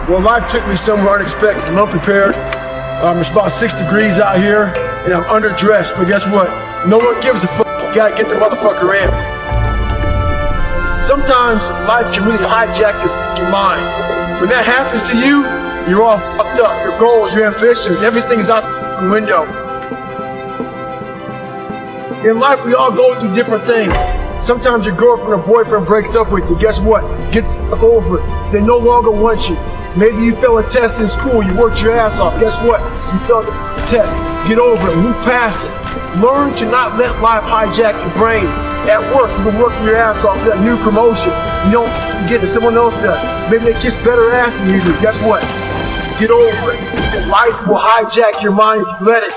Well, life took me somewhere unexpected. I'm unprepared. It's about 6 degrees out here, and I'm underdressed. But guess what? No one gives a fuck. You gotta get the motherfucker in. Sometimes life can really hijack your fucking mind. When that happens to you, you're all fucked up. Your goals, your ambitions, everything is out the fucking window. In life, we all go through different things. Sometimes your girlfriend or boyfriend breaks up with you. Guess what? Get the fuck over it. They no longer want you. Maybe you failed a test in school. You worked your ass off. Guess what? You failed the test. Get over it. Move past it. Learn to not let life hijack your brain. At work, you've been working your ass off for that new promotion. You don't get it. Someone else does. Maybe they kiss better ass than you do. Guess what? Get over it. Life will hijack your mind if you let it.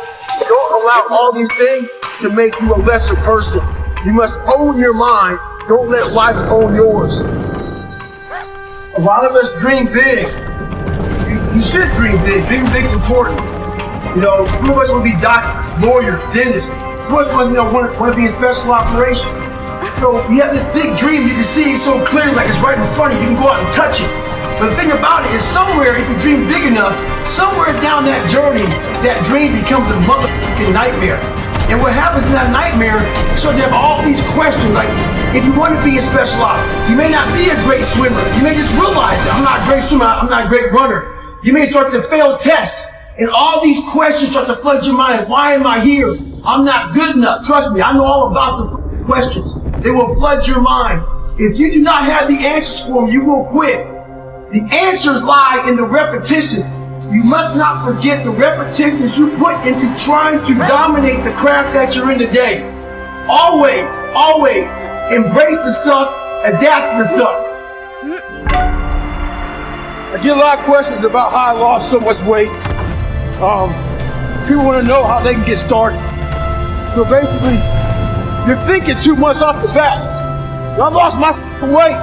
Don't allow all these things to make you a lesser person. You must own your mind. Don't let life own yours. A lot of us dream big. You should dream big. Dream big's important. You know, some of us want to be doctors, lawyers, dentists. Some of us want to be in special operations. So you have this big dream. You can see it so clearly, like it's right in front of you. You can go out and touch it. But the thing about it is somewhere, if you dream big enough, somewhere down that journey, that dream becomes a motherfucking nightmare. And what happens in that nightmare, you start to have all these questions, like, if you want to be a special ops, you may not be a great swimmer. You may just realize that I'm not a great swimmer, I'm not a great runner. You may start to fail tests, and all these questions start to flood your mind. Why am I here? I'm not good enough. Trust me, I know all about the questions. They will flood your mind. If you do not have the answers for them, you will quit. The answers lie in the repetitions. You must not forget the repetitions you put into trying to dominate the craft that you're in today. Always, always embrace the suck, adapt to the suck. I get a lot of questions about how I lost so much weight. People want to know how they can get started. So basically, you're thinking too much off the bat. I lost my weight.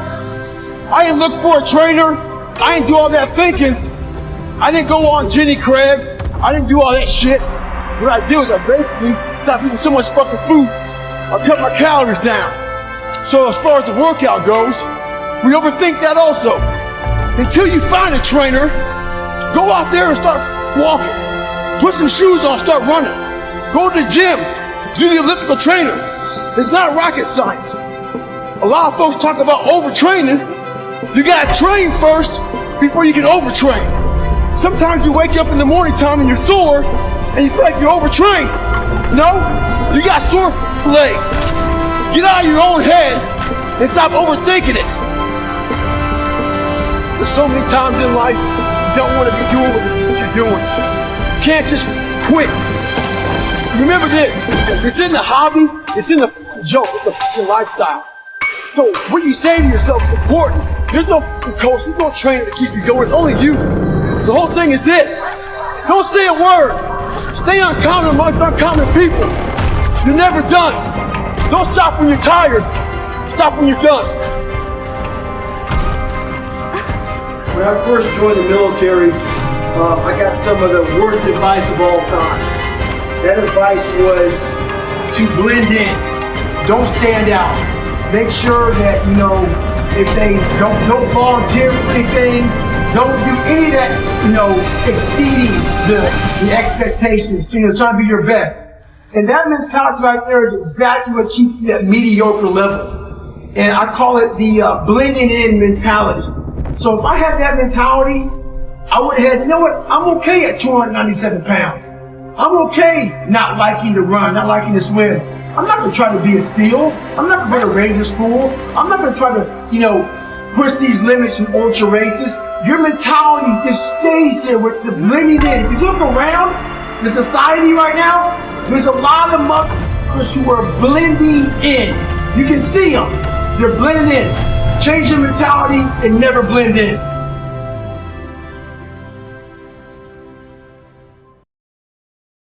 I didn't look for a trainer. I didn't do all that thinking. I didn't go on Jenny Craig. I didn't do all that shit. What I did was I basically stopped eating so much fucking food. I cut my calories down. So as far as the workout goes, we overthink that also. Until you find a trainer, go out there and start walking. Put some shoes on, start running. Go to the gym, do the elliptical trainer. It's not rocket science. A lot of folks talk about overtraining. You gotta train first before you can overtrain. Sometimes you wake up in the morning time and you're sore and you feel like you're overtrained. No, you got sore legs. Get out of your own head and stop overthinking it. There's so many times in life you don't want to be doing what you're doing. You can't just quit. Remember this, it's in the hobby, it's in the joke, it's a lifestyle. So what you say to yourself is important. There's no coach, there's no trainer to keep you going, it's only you. The whole thing is this, don't say a word. Stay uncommon amongst uncommon people. You're never done. Don't stop when you're tired. Stop when you're done. When I first joined the military, I got some of the worst advice of all time. That advice was to blend in. Don't stand out. Make sure that, you know, if they don't volunteer for anything, don't do any of that, you know, exceeding the expectations, you know, trying to be your best. And that mentality right there is exactly what keeps you at mediocre level. And I call it the blending in mentality. So if I had that mentality, I would have had, you know what, I'm okay at 297 pounds. I'm okay not liking to run, not liking to swim. I'm not going to try to be a SEAL. I'm not going to go to Ranger School. I'm not going to try to, you know, push these limits in ultra races. Your mentality just stays here with the blending in. If you look around the society right now, there's a lot of motherfuckers who are blending in. You can see them. They're blending in. Change your mentality and never blend in.